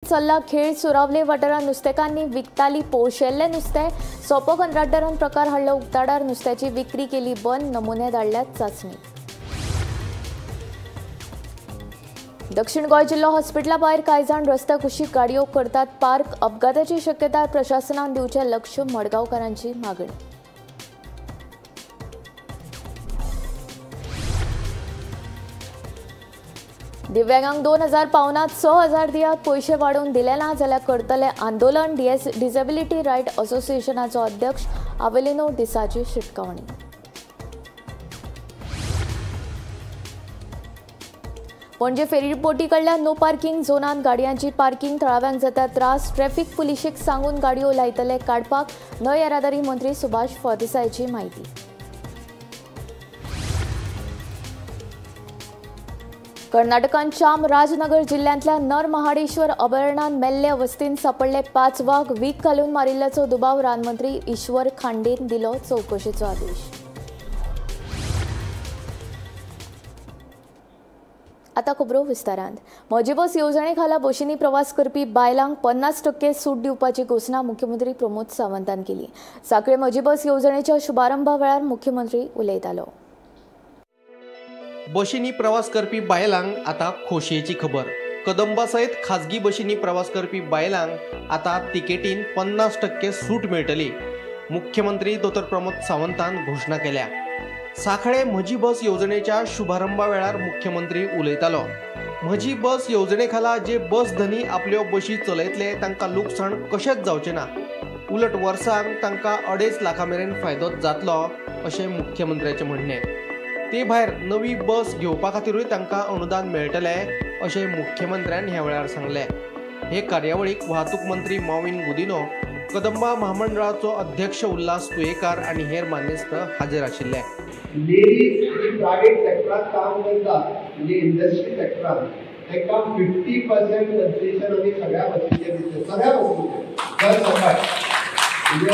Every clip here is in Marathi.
चल्ला खेळ. सुरावले वाठारात नुस्तेकांनी विकताली पोशेल्ले नुस्तें. सोपो कंत्राटदारान प्रकार हाडलो उक्ताडार. नुस्त्याची विक्री केली बंद. नमुने धाडल्यात चाचणी. दक्षिण गोंय जिल्हो हॉस्पिटला भायर कांय जाण रस्त्या कुशीक गाडयो करतात पार्क. अपघाताची शक्यताय प्रशासनान दिवचे लक्ष. मडगांवकारांची मागणी. दिव्यांगांक 2000 पावनात 6000 दियात. पयशे वाडोवन दिले ना जाल्यार करतले आंदोलन. डिसेबिलिटी रायट असोसिएशनाचो अध्यक्ष आवेलिनो दिसाची शिटकावणी. पणजे फेरीपोटी कडल्यान नो पार्किंग झोनात गाडयांची पार्किंग. थळाव्यांक जाता त्रास. ट्रॅफिक पुलिशेक सांगून गाडयो लायतले काडपाक. न्हय येरादारी मंत्री सुभाष फळदेसायची माहिती. कर्नाटकांत चाम राजनगर जिल्ह्यांतल्या नरमहाडेश्वर अभयारण्यात मेल्ले वस्तीन सापडले 5 वाघ. वीख घालून मारिल्ल्याचो दुबाव. रानमंत्री ईश्वर खांडेन दिलो चवकशेचो आदेश. आता खबरो विस्तारांत. म्हजी बस येवजणे खाला बशींनी प्रवास करपी बायलांक 50% सूट दिवपाची घोशणा मुख्यमंत्री प्रमोद सावंतान केली. सांखळे म्हजी बस येवजणेच्या शुभारंभा वेळार मुख्यमंत्री उलयतालो. बशींनी प्रवास करपी बायलांक आता खोशयेची खबर. कदंबा सयत खाजगी बशींनी प्रवास करपी बायलांक आता तिकेटीन 50% सूट मेळटली. मुख्यमंत्री डॉ. प्रमोद सावंतान घोषणा केल्या. सांखळे म्हजी बस येवजणेच्या शुभारंभा वेळार मुख्यमंत्री उलयतालो. म्हजी बस येवजणे खाला जे बस धनी आपल्यो बशी चलयतले तांकां लुकसाण कशेंच जावचें ना. उलट वर्साक तांकां 2.5 लाखां मेरेन फायदो जातलो अशें मुख्यमंत्र्याचें म्हणणें. ते भायर नवी बस घेवपा खातीरूय तांकां अनुदान मेळटलें अशें मुख्यमंत्र्यान ह्या वेळार सांगलें. हे कार्यावळीक वाहतूक मंत्री मॉविन गुदिनो, कदंबा महामंडळाचो अध्यक्ष उल्हास तुयेकार आनी हेर मान्यस्थ हाजीर आशिल्ले. लेडीज प्रायव्हेट सेक्टरात काम करतात म्हणजे इंडस्ट्री सेक्टरात तांकां 50% कन्सेशन आमी सगळ्या बसींचेर दितले. सगळ्या बसींचेर दर सकाळ म्हणजे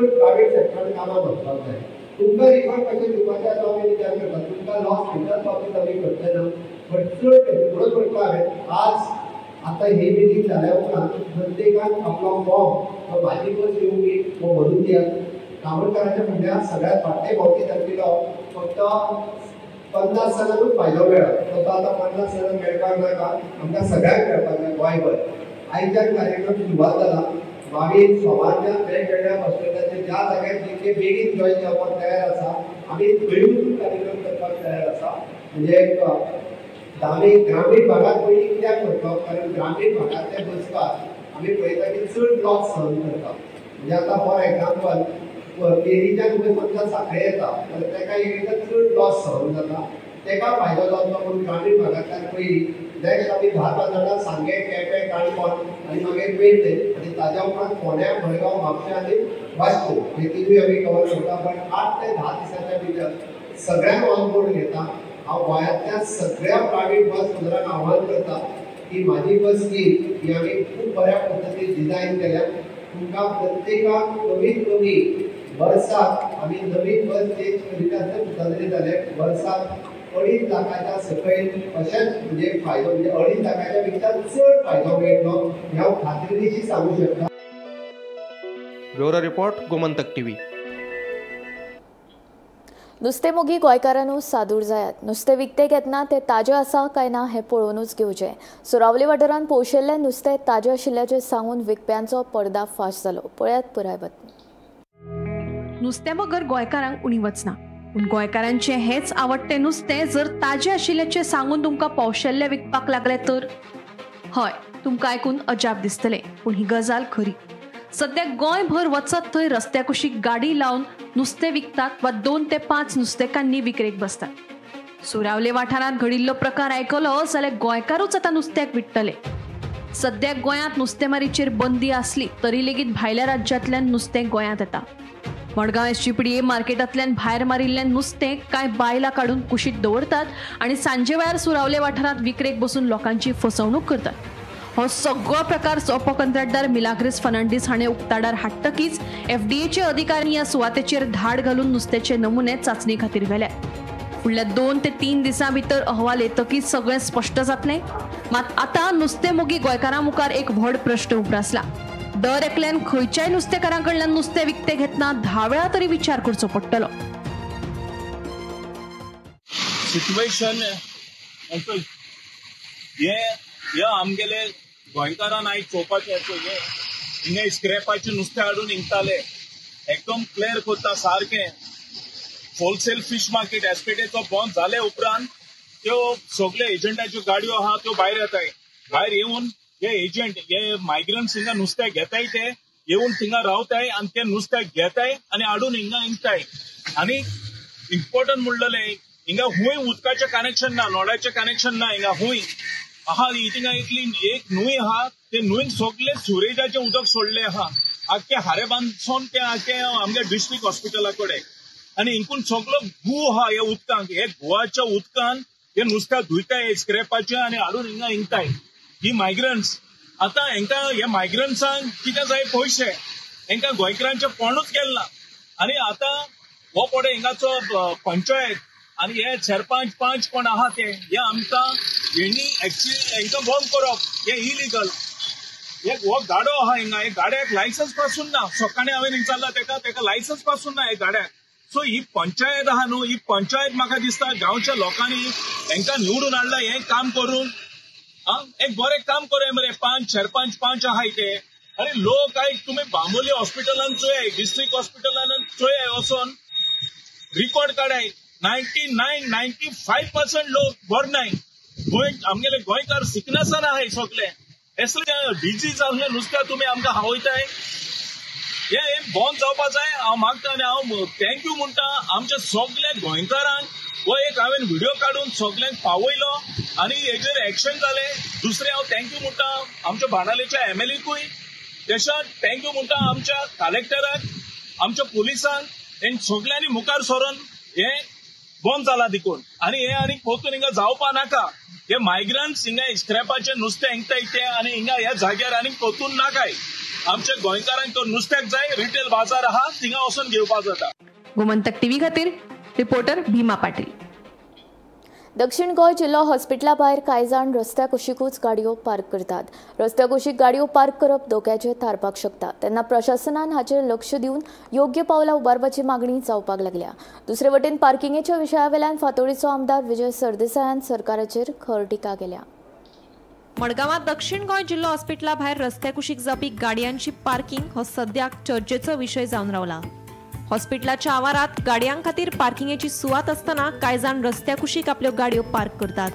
प्रायव्हेट सेक्टरान कामां वचपाक जाय. तुमकां रिफंड कशें दिवपाचें आसा आमी विचार करतात. तुमकां लॉस फिल्टर प्रॉफीट आमी करतले ना बट चड म्हणून म्हणटा हांवें आज आता हे मिटींग जाल्या उपरांत प्रत्येकान आपलो फॉर्म म्हाजी बस येवंकी तो भरून दियात. कामगारांच्या म्हणल्यार सगळ्यात फाटले भोवती धरलेलो फक्त 50 जणांकूच फायदो मेळ्ळा. तो आतां 50 जणांक मेळपाक नाका, आमकां सगळ्यांक मेळपाक जाय गोंयभर. आयच्यान कार्यक्रम सुरवात जाला. 22 सोमारच्या वेगवेगळ्या हॉस्पिटलांचेर ज्या जाग्यार जितके बेगीन जॉईन जावपाक तयार आसा आमी थंय वचून कार्यक्रम करपाक तयार आसा. म्हणजे ग्रामीण भागात पयलीं कित्याक करता कारण ग्रामीण भागांतले बसपाक आमी पळयता की चड लॉस सहन करता. म्हणजे आतां फॉर एग्जाम्पल केरीच्यान समजा सांखळे येता जाल्यार ताका एक चड लॉस सहन जाता. ताका फायदो जातलो म्हणून ग्रामीण भागांतल्यान पयलीं नेक्स्ट आमी 10 जाणां सांगे केपें काणकोण आनी मागीर पेडणे आनी ताज्या उपरांत फोंड्या मडगांव म्हापशें आनी वास्को हे तिनूय आमी कवर करता. पण 8 ते 10 दिसांच्या भितर सगळ्यांक ऑन बोर्ड घेता. हांव गोंयांतल्या सगळ्या प्रायव्हेट बस ओनरांक आव्हान करता की म्हाजी बस येईल ही आमी खूब बऱ्या पद्दतीन डिझायन केल्या. तुमकां प्रत्येकाक कमीत कमी वर्साक आमी नवीन बस चेंज करीत आसतना जाल्यार वर्साक 2.5 लाखाच्या सकयल अशेंच म्हणजे फायदो म्हणजे 2.5 लाखाच्या भितर चड फायदो मेळटलो हें हांव खात्रीनिशी सांगू शकता. Bureau report Gomantak TV. नुस्तेमोगी गोंयकारांनूच सादूर जायात. नुस्तें विकतें घेतना तें ताजें आसा काय ना हें पळोवनूच घेवचें. सुरावली वाठारांत पोशिल्लें नुस्तें ताजें आशिल्ल्याचें सांगून विकप्यांचो पर्दाफाश जालो. पळयात पुराय बातमी. नुस्त्या बगर गोंयकारांक उणी वचना. पूण गोंयकारांचें हेच आवडटें नुस्तें जर ताजें आशिल्ल्याचें सांगून तुमकां पोशिल्लें विकपाक लागलें तर हय, तुमकां आयकून अजाप दिसतलें पूण ही गजाल खरी. सध्या गोंयभर वचत थंय रस्त्या कुशीक गाडी लावन नुस्तें विकतात वा 2 ते 5 नुस्तेकांनी विक्रेक बसतात. सुरावले वाठारांत घडिल्लो प्रकार आयकलो जाल्यार गोंयकारूच आतां नुस्त्याक विकतले. सध्या गोंयांत नुस्तेमारीचेर बंदी आसली तरी लेगीत भायल्या राज्यांतल्यान नुस्तें गोंयांत येता. मडगांव एसजीपीडीए मार्केटांतल्यान भायर मारिल्लें नुस्तें कांय बायलां काडून कुशीत दवरतात आनी सांजे वेळार सुरावले वाठारांत विक्रेक बसून लोकांची फसवणूक करतात. हो सगळो प्रकार सोपो कंत्राटदार मिलाग्रेस फर्नांडीस हाणें उक्ताडार हाडटकीच एफडीएचे अधिकारी ह्या सुवातेचेर धाड घालून नुस्त्याचे नमुने चाचणी खातीर व्हेल्यात. फुडल्या 2 ते 3 दिसां भितर अहवाल येतकीच सगळें स्पश्ट जातलें. मात आतां नुस्तेंमोगी गोंयकारां मुखार एक व्हड प्रश्न उप्रासला. दर एकल्यान खंयच्याय नुस्तेकारां कडल्यान नुस्तें विकतें घेतना 10 वेळा तरी विचार करचो पडटलो. सिच्युएशन हे आमगेले गोंयकारांक आयज चोवपाचें हिंगा स्क्रॅपाचें नुस्तें हाडून हिंगताले एकदम क्लियर करता सारकें. होलसेल फिश मार्केट एसपेटेचो बंद जाले उपरांत त्यो सगळे एजंटाच्यो गाडयो आहा त्यो भायर येताय. भायर येवन हे एजंट हे मायग्रंट्स हिंगा नुस्तें घेताय ते येवन थिंगा रावताय आनी ते नुस्तें घेताय आनी हाडून हिंगा हिंगताय. आनी इम्पॉर्टंट म्हणलेलें हिंगा हुंय उदकाचें कनेक्शन ना, नोड्याचें कनेक्शन ना. हिंगा हुंय आहा हिंगा इतली एक न्हूय आहा ते न्हूयन सगळे सुरेजाचें उदक सोडलें आहा आख्खे हारे बांदसून ते आख्खे आमगे डिस्ट्रिक्ट हॉस्पिटला कडेन. आनी हिंकून सगळो गू आहा हे उदकांक. हे गुवाच्या उदकान हे नुस्तें धुयताय स्क्रॅपाचें आनी हाडून हिंगा हिंगताय. ही मायग्रंट्स आतां हेंकां हे मायग्रंट्सांक कितें जाय पयशे हेंकां गोंयकारांचें पडूच गेलना. आनी आतां हो पडे हिंगाचो पंचायत आनी हे सरपंच कोण आहा ते हे आमकां हेणी एक्चुअली हेंकां बंद करप हे इलिगल. एक हो गाडो आहा हिंगा हे गाड्याक लायसन्स पासून ना. सकाळी हांवें विचारला तेका लायसन्स पासून ना हे गाड्याक. सो ही पंचायत आहा न्हू ही पंचायत म्हाका दिसता गांवच्या लोकांनी हेंकां निवडून हाडला हें काम करून एक बरें काम करे मरे. सरपंच आहाय ते आनी लोक आयज तुमी बांबोली हॉस्पिटलान चोय डिस्ट्रिक्ट हॉस्पिटलान चोय वचोन रिकॉर्ड काडाय 99-95% लोक बरनाय. आमगेले गोंयकार सिकनसान आहाय सगळे असले डिजीज असले नुस्तें तुमी आमकां खावयताय. हे बंद जावपा जाय. हांव मागता आनी हांव थँक्यू म्हणटा आमच्या सगळ्या गोंयकारांक. हो एक हांवें व्हिडिओ काडून सगळ्यांक पावयलो आनी हेजेर एक्शन जालें. दुसरें हांव थँक्यू म्हणटा आमच्या बाणावलेच्या MLAकूय. तशेंच थँक्यू म्हणटा आमच्या कलेक्टराक आमच्या पुलिसांक. हे सगळ्यांनी मुखार सरून हे बंद जाला देखून. आनी हे आनी परतून हिंगा जावपा नाका. हे मायग्रंट्स हिंगा स्क्रॅपाचें नुस्तें हिंगताय ते आनी हिंगा ह्या जाग्यार आनी परतून नाकाय. आमच्या गोंयकारांक तो नुस्त्याक जाय रिटेल बाजार आहा थिंगा वचून घेवपाक जाता. गोमंतक टीव्ही खातीर रिपोर्टर भीमा पाटील. दक्षिण गोंय जिल्लो हॉस्पिटला भायर कांय जाण रस्त्या कुशीकूच गाडयो पार्क करतात. रस्त्या कुशीक गाडयो पार्क करप धोक्याचें थारपाक शकता. तेन्ना प्रशासनान हाचेर लक्ष दिवन योग्य पावलां उबारपाची मागणी जावपाक लागल्या. दुसरे वटेन पार्किंगेच्या विशया वेल्यान फातोडेचो आमदार विजय सरदेसायान सरकाराचेर खर टिका केल्या. मडगांवां दक्षिण गोंय जिल्लो हॉस्पिटला भायर रस्त्या कुशीक जावपी गाडयांची पार्किंग हो सद्याक चर्चेचो विशय जावन रावला. हॉस्पिटलाच्या आवारात गाडयां खातीर पार्किंगेची सुवात आसतना कांय जाण रस्त्या कुशीक आपल्यो गाडयो पार्क करतात.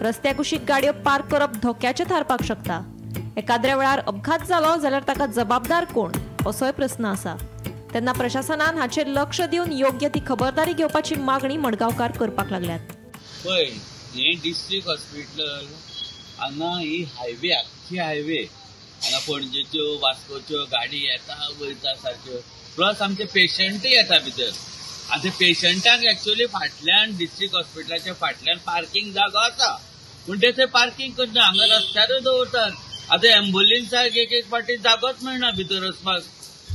रस्त्या कुशीक गाडयो पार्क करप धोक्याचें थारपाक शकता. एकाद्र्या वेळार अपघात जालो जाल्यार ताका जबाबदार कोण असोय प्रस्न आसा. तेन्ना प्रशासनान हाचेर लक्ष दिवन योग्य ती खबरदारी घेवपाची मागणी मडगांवकार करपाक लागल्यात. पळय हे डिस्ट्रिक्ट हॉस्पिटल हांगा ही हायवे आख्खी हायवे हांगा पणजेच्यो वास्कोच्यो गाडी येता वयता सारक्यो प्लस आमचे पेशंटूय येता भितर. आनी ते पेशंटाक एक्चुअली फाटल्यान डिस्ट्रिक्ट हॉस्पिटलाच्या फाटल्यान पार्किंग जागो आसा पूण ते थंय पार्किंग करना हांगा रस्त्यारूच दवरतात. आतां एम्ब्युलन्साक एक फावटी जागोच मेळना भितर वचपाक.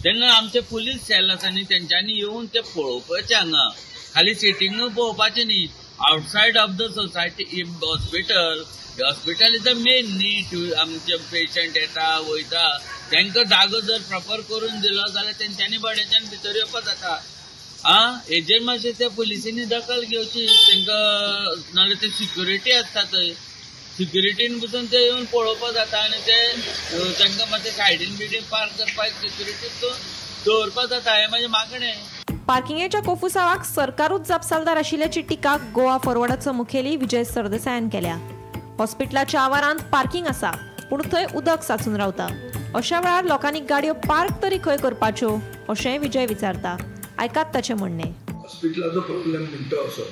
तेन्ना आमचे पुलीस सेल आसा न्ही तेंच्यांनी येवन ते पळोवपाचें हांगा खाली सिटींग पळोवपाचें न्ही. Outside of the society hospital is the main need. आमचे पेशंट येता वयता तांकां जागो जर प्रॉपर करून दिलो जाल्यार तेंच्यांनी बड्याच्यान भितर येवपाक जाता. हेजेर मातशें त्या पुलिसांनी दखल घेवची. तांकां नाल्यार ते सिक्युरिटी आसता थंय सिक्युरिटीन पसून ते येवन पळोवपाक जाता आनी ते तांकां मातशें सायडीन बिडीन पार्क करपाक सिक्युरिटी दवरपाक जाता. हें म्हाजें मागणें. पार्किंगेच्या कोफुसावाक सरकारूच जापसालदार आशिल्ल्याची टिका गोवा फॉरवर्डाचो मुखेली विजय सरदेसायान केल्या. हॉस्पिटलाच्या आवारांत पार्किंग आसा पूण थंय उदक साचून रावता. अशा वेळार लोकांनी गाडयो पार्क तरी खंय करपाच्यो अशेंय विजय विचारता. आयकात ताचें म्हणणें. हॉस्पिटलाचो प्रॉब्लेम म्हणटा असो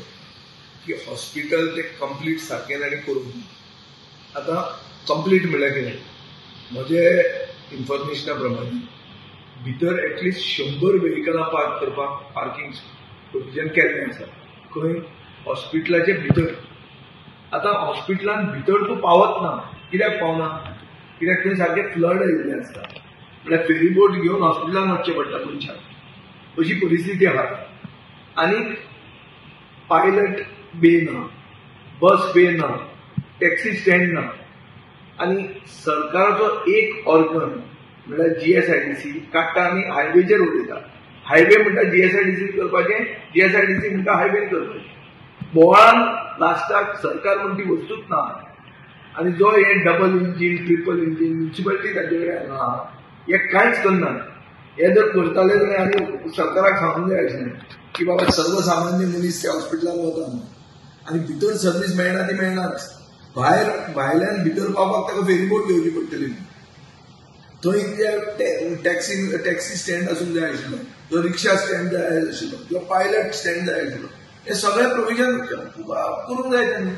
की हॉस्पिटल ते कंप्लीट सारकें ताणें करून आतां कंप्लीट म्हळ्यार कितें म्हजे इन्फॉर्मेशना प्रमाणे भितर एटलिस्ट 100 व्हेहिकलां पार्क करपाक पार्किंग प्रोविजन केल्लें आसा खंय हॉस्पिटलाचे भितर. आतां हॉस्पिटलान भितर तूं पावत ना. कित्याक पावना कित्याक थंय सारकें फ्लड येयल्लें आसता म्हळ्यार फेरीबोट घेवन हॉस्पिटलान वचचें पडटा मनशाक अशी परिस्थिती आहा. आनीक पायलट बे ना, बस बे ना, टॅक्सी स्टँड ना, आणि सरकाराचो एक ऑर्गन म्हणल्यार GSIDC काडटा आनी हायवेचेर उडयता. हायवे म्हणटा GSIDC करपाचें, GSIDC म्हणटा हायवे करपाचें. बोळान लास्टाक सरकार म्हणटी वस्तूच ना. आनी जो हे double engine, triple engine municipality ताचे कडेन ना, हे कांयच करना. हे जर करताले जाल्यार आनी सरकाराक सांगूंक जाय आशिल्लें की बाबा सर्वसामान्य मनीस त्या हॉस्पिटलान वता आनी भितर सर्वीस मेळना ती मेळनाच. भायल्यान भितर पावपाक ताका फेरीबोट घेवची पडटली. थंय टॅक्सी स्टँड आसूंक जाय आशिल्लो, जो रिक्षा स्टँड जाय आशिल्लो, जो पायलट स्टँड जाय आशिल्लो, हे सगळे प्रोविजन करूंक जाय त्यांनी.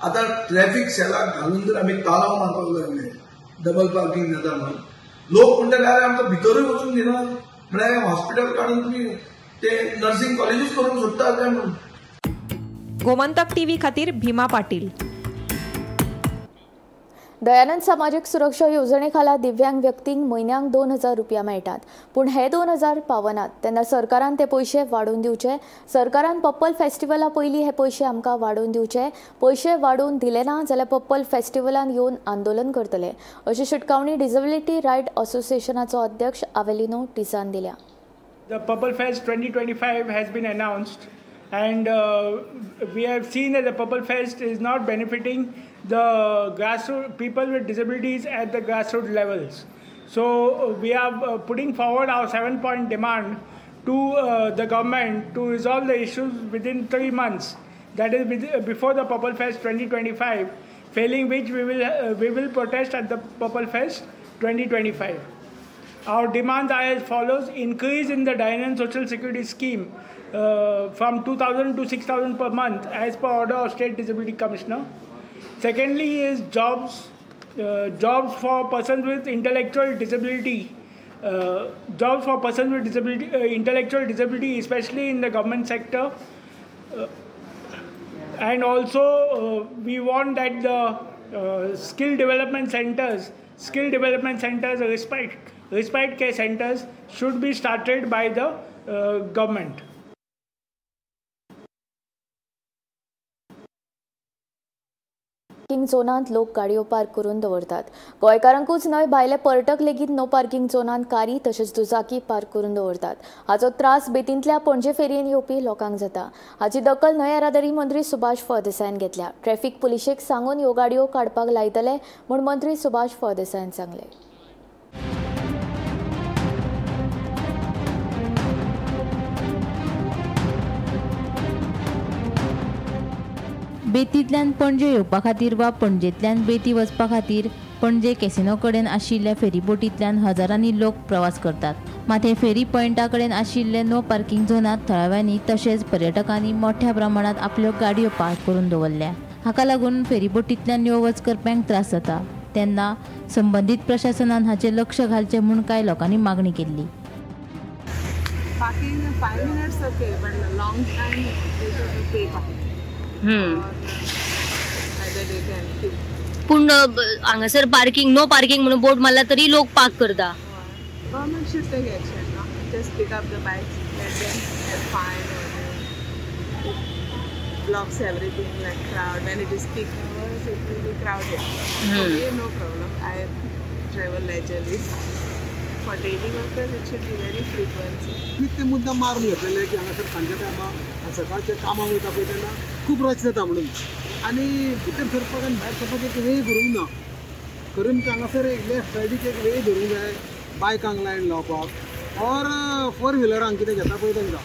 आता ट्रॅफिक सेलाक घालून जर आमी ताळाव मारपाक लागले डबल पार्किंग जाता म्हणून, लोक म्हणटाले अरे आमकां भितरूय वचूंक दिना, म्हळ्यार हॉस्पिटल काडून तुमी ते नर्सिंग कॉलेजीस करूंक सोदता काय म्हणून. गोमंतक टीव्ही खातीर भीमा पाटील. दयानंद सामाजिक सुरक्षा योजने खाला दिव्यांग व्यक्तींक म्हयन्याक 2000 रुपया मेळटात. पूण हे 2000 पावनात तेन्ना सरकारान ते पयशे वाडोवन दिवचे. सरकारान पप्पल फेस्टिवला पयलीं हे पयशे आमकां वाडोवन दिवचे. पयशे वाडोवन दिले ना जाल्यार पप्पल फेस्टिवलान येवन आंदोलन करतले, अशी शिटकावणी डिसेबिलिटी रायट असोसिएशनाचो अध्यक्ष आवेलिनो टिसान दिल्या. The Purple Fest 2025 has been announced, and we have seen that the Purple Fest is not benefiting the grassroots people with disabilities at the grassroots levels. So we are putting forward our 7-point demand to the government to resolve the issues within 3 months. That is before the Purple Fest 2025. Failing which we will protest at the Purple Fest 2025. Our demands are as follows: increase in the Dyanand Social Security Scheme from 2,000 to 6,000 per month as per order of State Disability Commissioner. Secondly is jobs for persons with intellectual disability. Jobs for persons with disability, intellectual disability, especially in the government sector. And also we want that the skill development centers, respite care centers should be started by the government. Parking झोनांत लोक गाडयो पार्क करून दवरतात. गोंयकारांकूच न्हय भायले पर्यटक लेगीत नो पार्किंग झोनांत कारी तशेंच दुचाकी पार्क करून दवरतात. हाचो त्रास बेतींतल्या पणजे फेरयेन येवपी लोकांक जाता. हाची दखल न्हय येरादारी मंत्री सुभाष फळदेसायान घेतल्या. ट्रॅफिक पुलिशेक सांगून ह्यो गाडयो काडपाक लायतले म्हूण मंत्री सुभाष फळदेसायान सांगले. बेतींतल्यान पणजे येवपा खातीर वा पणजेंतल्यान बेती वचपा खातीर पणजे कॅसिनो कडेन आशिल्ल्या फेरीबोटींतल्यान हजारांनी लोक प्रवास करतात. मात हे फेरी पॉयंटा कडेन आशिल्ले नो पार्किंग झोनांत थळाव्यांनी तशेंच पर्यटकांनी मोठ्या प्रमाणात आपल्यो गाडयो पार्क करून दवरल्या. हाका लागून फेरीबोटींतल्यान यो वच करप्यांक त्रास जाता. तेन्ना संबंदीत प्रशासनान हाचेर लक्ष घालचें म्हूण कांय लोकांनी मागणी केल्ली. पूण हांगासर पार्किंग नो पार्किंग म्हणून बोर्ड मारला तरी लोक पार्क करता. Government should take action, no? Just pick up the bikes, let them have fine, it blocks everything like crowd. When it is peak hours, it will be crowded. Okay, no problem. I travel leisurely. For daily workers, it should be very frequent. ते मुद्दा मारून घेतलेले की हांगासर सांजच्या टायमार सकाळच्या कामाक वयता पळय तेन्ना खूब रश जाता म्हणून, आनी भितर सरपाक आनी भायर सरपाक एक वेळ करूंक ना. करून हांगासर लेफ्ट सायडीक एक वेळ धरूंक जाय बायकांक लायन लावपाक ऑर 4 व्हिलरांक कितें घेता पळय तांकां,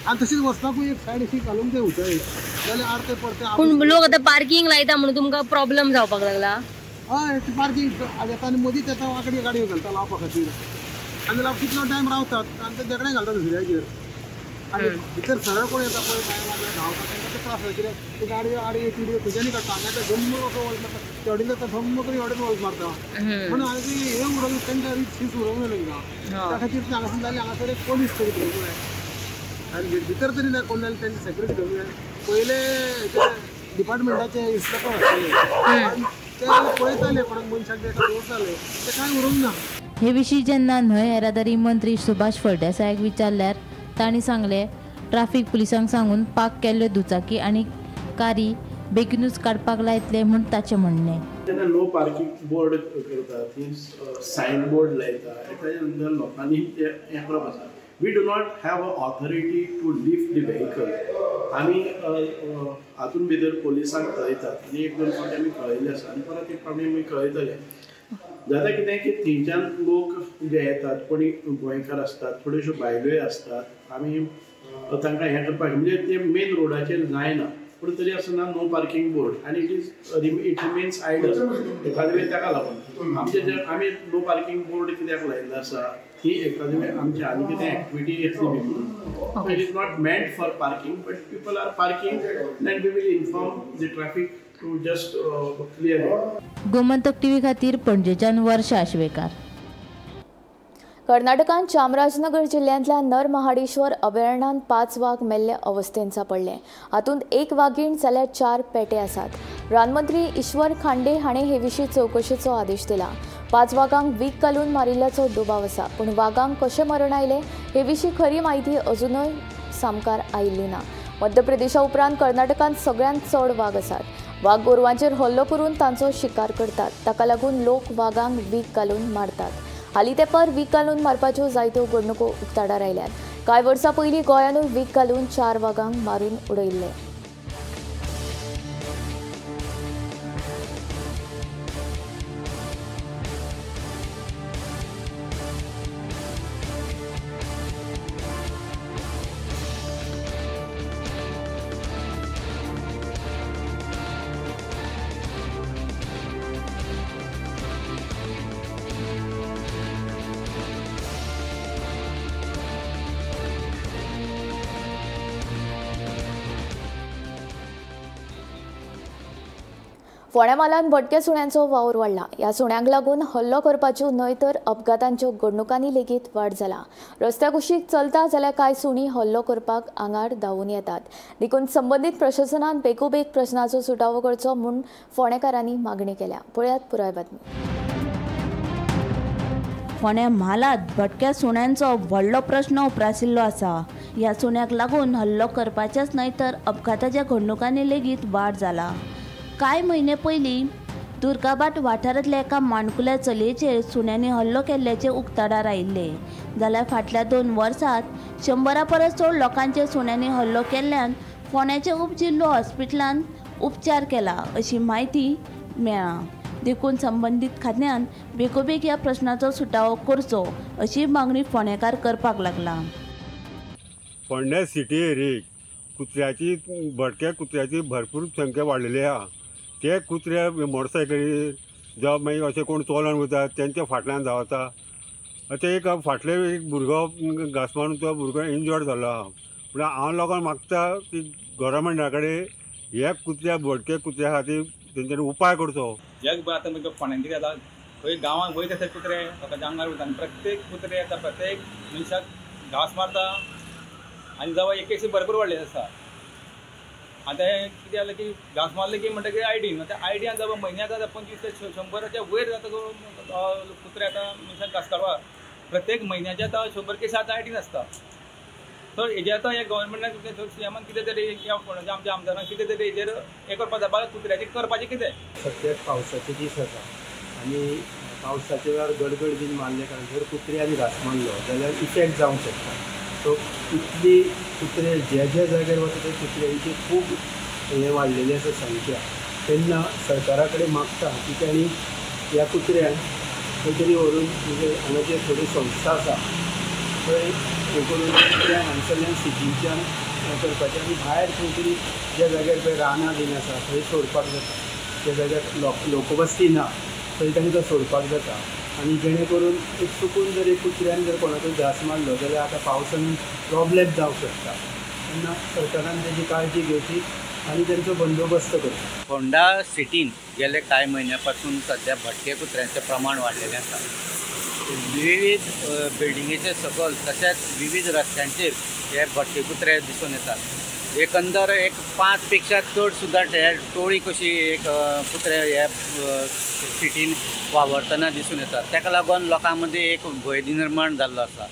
आनी तशीच वचपाकूय एक सायड अशी घालूंक तें उठय जाल्यार आर्ते परते. पूण लोक आतां पार्किंग लायता म्हणून तुमकां प्रॉब्लेम जावपाक लागला. हय ती पार्किंग येता आनी मदींच येता वांकडी गाडयो घालता लावपा खातीर, आनी लोक कितलो टायम रावतात आनी ते झगडे घालतात दुसऱ्याचेर. आनी भितर सरळ कोण येता पळय धांवता तांकां ते त्रास जाता. कित्याक ते गाडयो आडयो तिडयो खंयच्यानी काडटा हांगा जम्म कसो वळख मारता ते अडेन जाता जम्म करून अडेन वळख मारता. पूण हांगा हे उडोवंक तांकां शीस उडोवंक जाय तांकां. त्या खातीर हांगासून जाल्यार हांगासर एक पोलीस तरी घेवंक जाय आनी भितर तरी ना कोण जाल्यार तेंची सेक्युरिटी घेवंक जाय. पयले डिपार्टमेंटाचे इन्स्पेक्टर आसताले ते पळयताले कोणाक मनशाक तेका दवरताले, ते कांय उरोवंक ना. हे विशीं जेन्ना न्हंय येरादारी मंत्री सुभाष फळदेसायाक विचारल्यार तांणी सांगलें ट्राफिक पुलिसांक सांगून पार्क केल्ल्यो दुचाकी आनी कारी बेगीनूच काडपाक लायतले म्हूण ताचें म्हणणें. जेन्ना नो पार्किंग बोर्ड करतात सायन बोर्ड लायता ताच्या नंतर लोकांनी ते हें करप आसा. We do not have a authority to lift the vehicle. आमी हातून भितर पोलिसांक कळयतात आनी एक दोन फावटी आमी कळयल्ले आसा आनी परत एक फावटी आमी कळयतले. जाता कितें की थंयच्यान लोक जे येतात कोणी गोंयकार असतात थोड्योश्यो बायलोय असतात आमी तांकां हें करपाक म्हणजे ते मेन रोडाचेर जायना पूण तरी आसतना नो पार्किंग बोर्ड आनी इट रिमेन्स आयडल एखादे वेळ ताका लागून आमचे जे आमी नो पार्किंग बोर्ड कित्याक लायिल्लो आसा ती एखादे वेळ आमची आनी कितें एक्टिविटी येतली बी म्हणून. It is not meant for parking but people are parking then we will inform the traffic to just clear it. Gomantak TV खातीर पणजेच्यान वर्षा आशवेकार. कर्नाटकांत चामराजनगर जिल्ह्यांतल्या नरमहाडेश्वर अभयारण्यात 5 वाघ मेल्ले अवस्थेंत सापडले. हातूंत 1 वाघीण जाल्यार 4 पेटे आसात. रानमंत्री ईश्वर खांडे हाणें हे विशीं चवकशेचो आदेश दिला. 5 वाघांक वीख घालून मारिल्ल्याचो दुबाव आसा पूण वाघांक कशें मरण आयलें हे विशीं खरी म्हायती अजूनय सामकार आयिल्ली ना. मध्य प्रदेशा उपरांत कर्नाटकांत सगळ्यांत चड वाघ आसात. वाघ गोरवांचेर हल्लो करून तांचो शिकार करतात. ताका लागून लोक वाघांक वीख घालून मारतात. हालीं तेंपार वीख घालून मारपाच्यो जायत्यो घडणुको उक्ताडार आयल्यात. कांय वर्सां पयलीं गोंयानूय वीख घालून 4 वाघांक मारून उडयल्ले. फोंड्या म्हालांत भटक्या सुण्यांचो वावर वाडला. ह्या सुण्यांक लागून हल्लो करपाच्यो न्हय तर अपघातांच्यो घडणुकांनी लेगीत वाड जाला. रस्त्या कुशीक चलता जाल्यार कांय सुणी हल्लो करपाक आंगार धांवून येतात. देखून संबंदीत प्रशासनान बेगोबेग प्रश्नाचो सुटावो करचो म्हूण फोंडेकारांनी मागणी केल्या. पळयात पुराय बातमी. फोंड्या म्हालांत भटक्या सुण्यांचो व्हडलो प्रश्न उप्राशिल्लो आसा. ह्या सुण्यांक लागून हल्लो करपाचेच न्हय तर अपघाताच्या घडणुकांनी लेगीत वाड जाला. कांय म्हयने पयलीं दुर्गाबाट वाठारांतल्या एका माणकुल्या चलयेचेर सुण्यांनी हल्लो केल्ल्याचे उक्ताडार आयिल्ले. जाल्यार फाटल्या 2 वर्सांत 100 परस चड लोकांचेर सुण्यांनी हल्लो केल्ल्यान फोंड्याच्या उपजिल्लो हॉस्पिटलांत उपचार केला अशी म्हायती मेळ्ळा. देखून संबंदीत खात्यान बेगोबेग ह्या प्रश्नाचो सुटावो करचो अशी मागणी फोंडेकार करपाक लागला. फोंड्या सिटी एरियेक कुत्र्याची भटक्या कुत्र्याची भरपूर संख्या वाडलेली आहा. ते कुत्रे मोटरसायकलीर जावं मागीर अशें कोण चलोन वतात तेंच्या फाटल्यान धांवता. आतां एक फाटले एक भुरगो घास मारून तो भुरगो इंजर्ड जालो आहा. म्हळ्यार हांव लोकांक मागता की गव्हर्मेंटा कडेन ह्या कुत्र्या भटक्या कुत्र्या खातीर तेंच्यांनी उपाय करचो. जग आतां म्हणजे फोंड्यान कितें जाता खंय गांवांत वयत आसता कुत्रे ताका आंगार वयता आनी प्रत्येक कुत्रे आतां प्रत्येक मनशाक घास मारता आनी जावं एक केसी भरपूर वाडलेले आसा. आतां हें कितें जालें की घास मारले की म्हणटकीर आयडीन आतां आयडीन जावं म्हयन्याक आतां 25 ते 100च्या वयर जाता कुत्रे आतां मनशाक घास काडपाक प्रत्येक म्हयन्याचे आतां 100 केसी आतां आयडीन आसता. सो हेजेर आतां हे गव्हर्मेंटान सीएमान कितें तरी आमच्या आमदारान कितें तरी हेजेर हें करपाक जाय. बाबा कुत्र्याचेर करपाचें कितें. सद्याक पावसाचे दीस आसा आनी पावसाच्या वेळार गडगड बीन मारले कारण जर कुत्र्यांनी घास मारलो जाल्यार इफेक्ट जावंक शकता. सो इतली कुत्रे जे जाग्यार वता ते कुत्र्यांची खूब हें वाडलेली आसा संख्या. तेन्ना सरकारा कडेन मागता की तेणी ह्या कुत्र्यांक खंय तरी व्हरून म्हणजे हांगा जे थोडी संस्था आसा थंय हे करून कुत्र्यांक हांगसरल्यान सिटीच्यान हें करपाचें आनी भायर खंय तरी ज्या जाग्यार पळय रानां बीन आसा थंय सोडपाक जाता. ज्या जाग्यार लोकवस्ती ना थंय तांकां सोडपाक जाता. आनी जेणे करून एक चुकून जर एक कुत्र्यान जर कोणाकूय घास मारलो जाल्यार आतां पावसान प्रॉब्लेम जावंक शकता. तेन्ना सरकारान तेजी काळजी घेवची आनी तेंचो बंदोबस्त करचो. फोंडा सिटीन गेले कांय म्हयन्या पासून सध्या भटके कुत्र्यांचें प्रमाण वाडलेलें आसा. विविध बिल्डिंगेचे सकयल तशेंच विविध रस्त्यांचेर हे भटके कुत्रे दिसून येतात. एकंदर एक 5 पेक्षा चड सुद्दां टोळी कशी एक कुत्रे हे सिटीन वावरतना दिसून येतात. ताका लागून लोकां मदीं एक भंय निर्माण जाल्लो आसा.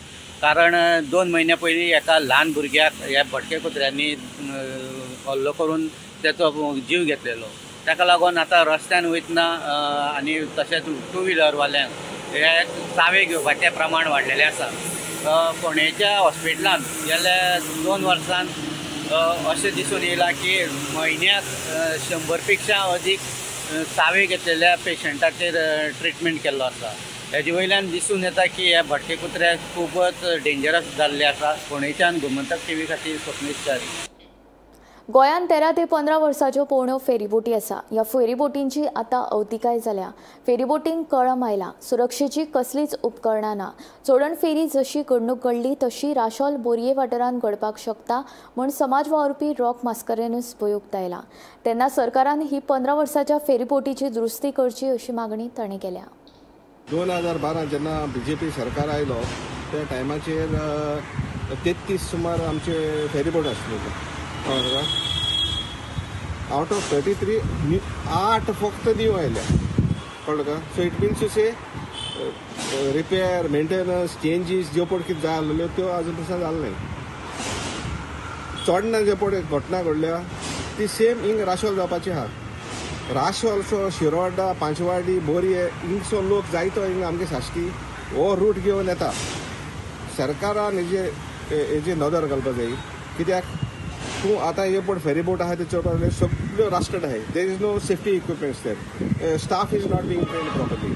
कारण 2 महिन्या पयलीं एका ल्हान भुरग्याक ह्या भटके कुत्र्यांनी हल्लो करून त्याचो जीव घेतलेलो. ताका लागून आतां रस्त्यान वयतना आनी तशेंच टू व्हिलरवाल्यांक हे चावे घेवपाचें प्रमाण वाडलेलें आसा. फोंडेच्या हॉस्पिटलांत गेल्या 2 वर्सांत अशें दिसून येयलां की म्हयन्याक 100 पेक्षा अदीक चावे घेतलेल्या पेशंटाचेर ट्रिटमेंट केल्लो आसा. हेजे वयल्यान दिसून येता की हे भटके कुत्रे खूबच डेंजरस जाल्ले आसा. फोंडेच्यान गोमंतक टीव्ही खातीर स्वप्नील च्यारी. गोंयांत 13 ते 15 वर्सांच्यो पोवण्यो फेरीबोटी आसा. ह्या फेरीबोटींची आतां अवतिकाय जाल्या. फेरीबोटींक कळम आयला. सुरक्षेची कसलीच उपकरणां ना. चोडण फेरी जशी घडणूक घडली तशी राशोल बोरये वाठारांत घडपाक शकता म्हूण समाज वावुरपी रॉक मास्करेनूच भंयुक्त आयला. तेन्ना सरकारान ही 15 वर्सांच्या फेरीबोटीची दुरुस्ती करची अशी मागणी तांणी केल्या. 2012 जेन्ना BJP सरकार आयलो त्या टायमाचेर 33 सुमार आमचे फेरीबोट आसलेले. आउट ऑफ 33 8 फक्त न्यू आयल्या. कळ्ळें का? So it means to say repair maintenance changes ज्यो पड कितें जाय आसल्यो त्यो आजून तसो जालो नाही. चोडणा जे पड घटना घडल्या ती सेम हिंग राशोल जावपाची आहा. राशोल शिरोड्डा पांचवाडी बोरये हिंगसो लोक जायतो हिंग आमगे साश्टी हो रूट घेवन येता. सरकारान हेजे नदर घालपाक जाय. कित्याक तूं आतां हे पड फेरीबोट आहा ते चोवपाक सगळ्यो रास्टेड आहाय. There is no safety equipments there. Staff is not being trained properly.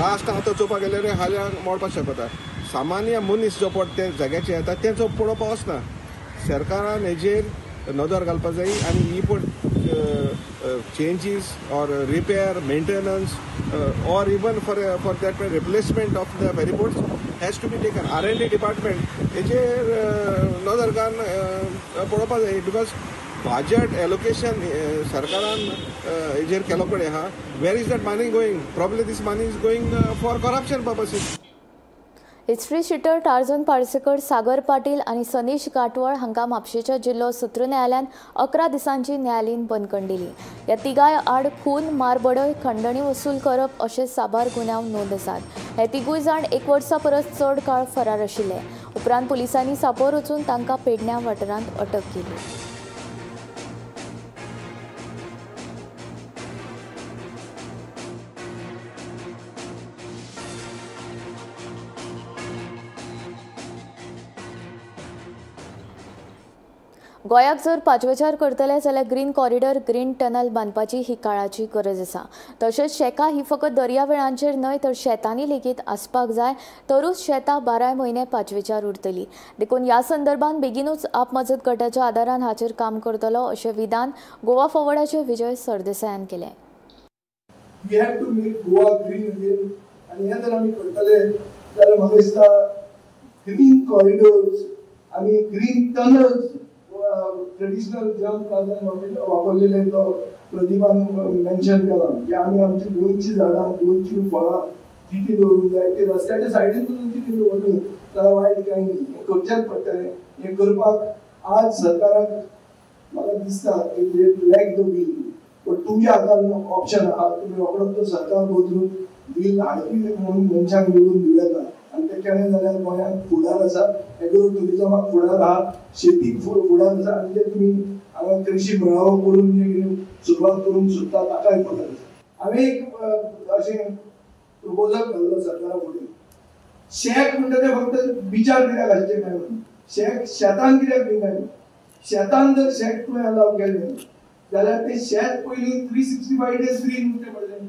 Rust आहा तो चोवपाक गेल्यार हाल्यांक मोडपाक शकता. सामान्य मनीस जो पड ते जाग्याचेर येता तेंचो पळोवपाक वचना. सरकारान हेजेर नदर घालपाक जाय आनी ही पड changes or repair, maintenance or even for that replacement of the ferryboats has to be taken. R&D department hejer nodar gan पळोवपाक जाय because budget allocation sarkaran hejer kelo pade ha. Where is that money going? Probably this money is going for corruption purposes. History sheeter Tarzan Parsekar, Sagar Patil आणि सनीश गाटवळ हांकां म्हापशेंच्या जिल्लो सत्र न्यायालयान 11 दिसांची न्यायालयीन बंदखण दिली. ह्या तिगाय आड खून, मारबडय, खंडणी वसूल करप अशे साबार गुन्यांव नोंद आसात. हे तिगूय जाण 1 वर्सा परस चड काळ फरार आशिल्ले. उपरांत पुलिसांनी सांपो रचून तांकां पेडण्यां वाठारांत अटक केली. गोंयाक जर पाचवेचार करतले जाल्यार ग्रीन कॉरिडॉर, ग्रीन टनल बांदपाची ही काळाची गरज आसा. तशेंच शेकां ही फकत दर्यावेळांचेर न्हय तर शेतांनी लेगीत आसपाक जाय, तरूच शेतां 12 म्हयने पाचवेचार उरतली. देखून ह्या संदर्भात बेगीनूच आपमजत गटाच्या आदारान हाचेर काम करतलो अशें विधान गोवा फॉरवर्डाचे विजय सरदेसायान केलें. We have to make Goa green again आनी हे जर आमी करतले जाल्यार म्हाका दिसता ग्रीन कॉरिडॉर्स आनी ग्रीन टनल्स ट्रेडिशनल जंप वापरलेले तो प्रतिभान मेन्शन केला की आमी आमची गोंयची झाडां गोंयची फळां किती दवरूंक जाय ते रस्त्याच्या सायडीन किती दवरली जाल्यार वायट कांय न्ही. हें करचेंच पडटलें. हें करपाक आज सरकाराक म्हाका दिसता लॅक द बील. पण तुमच्या हातान ऑप्शन आहा. तुम्ही रोखडोच तो सरकार बदलून बील हाडपी म्हणून मनशांक निवडून दिवं येता. आनी ते केलें जाल्यार गोंयांत फुडार आसा. एग्रो टुरिजमाक फुडार आहा, शेतीक फुडार आसा आनी ते तुमी हांगा कृषी मेळावो करून जे कितें सुरवात करूंक सोदता ताकाय फुडार आसा. हांवें एक अशें प्रपोजल घाल्लो सरकारा फुडें. शेत म्हणटा तें फक्त बिचार कित्याक घालचें काय म्हणून. शेतान कित्याक दिवंक शेतान जर शेत तुवें अलाव केलें जाल्यार ते शेत पयलीं 365 days ग्रीन उरचें पडलें.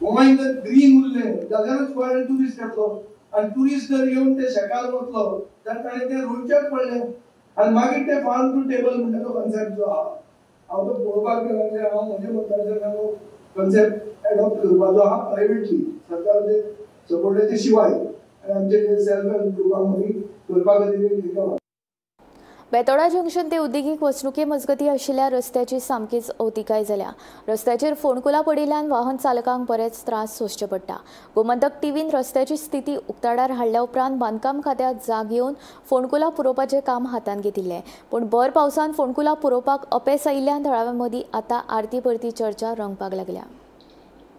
गोंयांत जर ग्रीन उरलें जाल्यारच गोंयांत ट्युरिस्ट येतलो आनी ट्युरिस्ट जर येवन ते शेकार वतलो जाल्यार ताणें तें रोवचेंच पडलें. आनी मागीर ते फार्म टू टेबल म्हणटा तो कन्सेप्ट जो आहा हांव तो पळोवपाक गेलो हांव म्हज्या मतदारसंघान तो कन्सेप्ट एडॉप्ट करपाचो आहा प्रायवेटली सरकाराचे सपोर्टाचे शिवाय आनी आमचे जे सेल्फ हेल्प ग्रुपां मदीं करपा खातीर बेतोडा जंक्शन ते उद्देगीक वचणुके मजगती आशिल्ल्या रस्त्याची सामकीच अवतिकाय जाल्या. रस्त्याचेर फोंडकुलां पडिल्ल्यान वाहन चालकांक बरेच त्रास सोंसचे पडटा. गोमंतक टीव्हीन रस्त्याची स्थिती उक्ताडार हाडल्या उपरांत बांदकाम खात्याक जाग घेवन फोंडकुलां पुरोवपाचें काम हातांत घेतिल्लें. पूण भर पावसान फोंडकुलां पुरोवपाक अपेस आयिल्ल्यान थळाव्यां मदीं आतां आरती परती चर्चा रंगपाक लागल्या.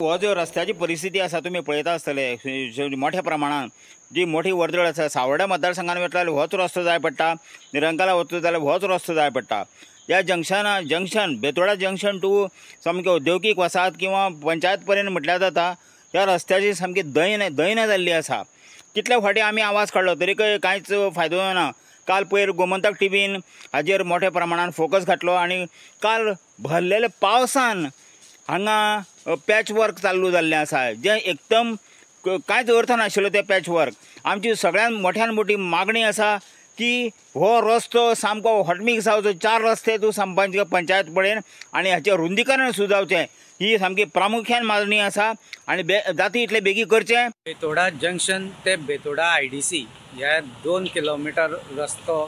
हो जो रस्त्याची परिस्थिती आसा तुम्ही पळयता आसतले मोठ्या प्रमाणात जी मोठी वर्दळ आसा सावर्डे मतदारसंघात वतल्यार होच रस्तो जाय पडटा, निरंकाला वचूं जाल्यार होच रस्तो जाय पडटा. ह्या जंक्शन बेतोडा जंक्शन टू सामकी औद्योगिक वसाहत किंवा पंचायत पर्यंत म्हटल्यार जाता ह्या रस्त्याची सामकी दयन जाल्ली आसा. कितले फावटी आमी आवाज काडलो तरी कांयच फायदो जायना. काल पयर गोमंतक टीव्हीन हाजेर मोठ्या प्रमाणात फोकस घातलो आणि काल भरलेले पावसान हांगा पॅच वर्क चालू जाल्लें आसा जें एकदम कांयच अर्थ नाशिल्लो ते पॅच वर्क. आमची सगळ्यात मोठ्यान मोठी मागणी आसा की हो रस्तो सामको हॉटमिक्स जावचो, 4 रस्ते तूं संपादक पंचायत पळयन आनी हाचें रुंदीकरण सुद्दां ही सामकी प्रामुख्यान मागणी आसा आणि जाता तितले बेगी करचें. बेतोडा जंक्शन ते बेतोडा IDC ह्या 2 किलोमीटर रस्तो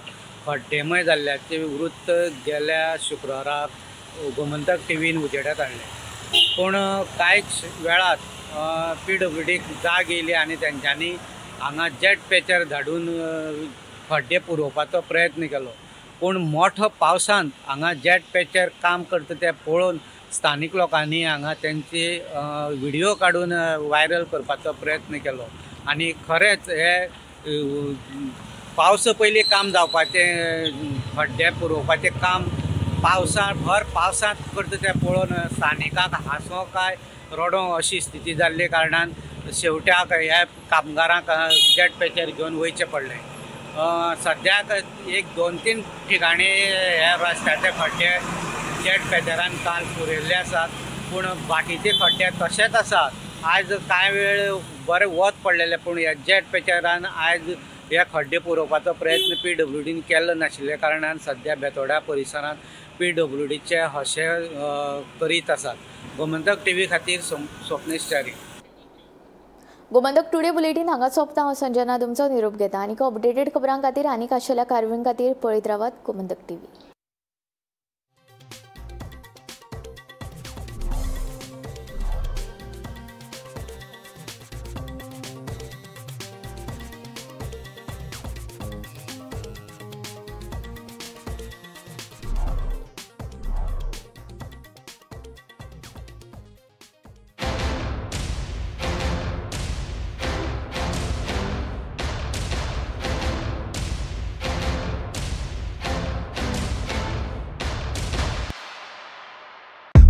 खड्डेमय जाल्ल्याचे वृत्त गेल्या शुक्राराक गोमंतक टीव्हीन उजेडात हाडले. पूण कांयच वेळात PWDक जाग येयली आनी तेंच्यांनी हांगा जेट पॅचर धाडून खड्डे पुरोवपाचो प्रयत्न केलो. पूण मोठो पावसान हांगा जेट पॅचर काम करता ते पळोवन स्थानीक लोकांनी हांगा तेंचे व्हिडिओ काडून व्हायरल करपाचो प्रयत्न केलो आनी खरेंच हे पावसा पयलीं काम जावपाचें खड्डे पुरोवपाचें काम भर पावसांत करता तें पळोवन स्थानिकांक हांसो काय रडो अशी स्थिती जाल्ले कारणान शेवट्याक ह्या कामगारांक जेट पॅचर घेवन वयचें पडलें. सद्याक 1-2-3 ठिकाणी ह्या रस्त्याचे खड्डे जेट पॅचरान काल पुरयल्ले आसात. पूण बाकीचे खड्डे तशेंच आसात. आयज कांय वेळ बरें वत पडलेले पूण ह्या जेट पॅचरान आयज ह्या खड्डे पुरोवपाचो प्रयत्न PWDन केल्लो नाशिल्ल्या कारणान सद्या बेतोड्या परिसरांत PWDचे हशे करीत आसात. गोमंतक टीव्ही खातीर स्वप्नेश च्यारी. गोमंतक टुडे बुलेटिन हांगा सोंपता. हांव संजना तुमचो निरोप घेता. आनीक अपडेटेड खबरां खातीर आनीक आशिल्ल्या कारवाईं खातीर पळयत रावात गोमंतक टीव्ही.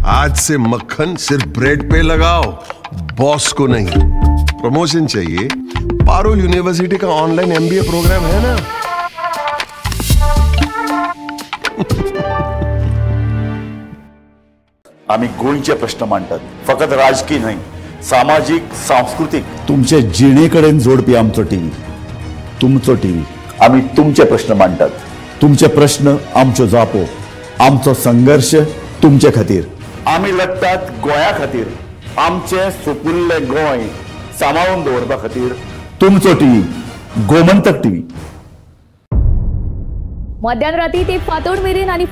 आज से मक्खन सिर्फ ब्रेड पे लगाओ, बॉस को नहीं. प्रमोशन चाहिए? पारुल यूनिवर्सिटी का ऑनलाइन MBA प्रोग्राम है ना. आम्ही गोंयचे प्रश्न मांडतात, फकत राजकीय नाही, सामाजिक सांस्कृतिक. तुमचे जिणेकडेन जोडपी आमचो टीव्ही, तुमचो टीव्ही. आम्ही तुमचे प्रश्न मांडतात. तुमचे प्रश्न आमच्यो जापो, आमचो संघर्ष तुमचे खातीर. आम्ही लढतात गोंया खातीर. आमचे सोपुल्ले गोंय सांबाळून दवरपा खातीर तुमचो टीव्ही, गोमंतक टीव्ही. मध्यान राती ते फातोड मेरेन आनी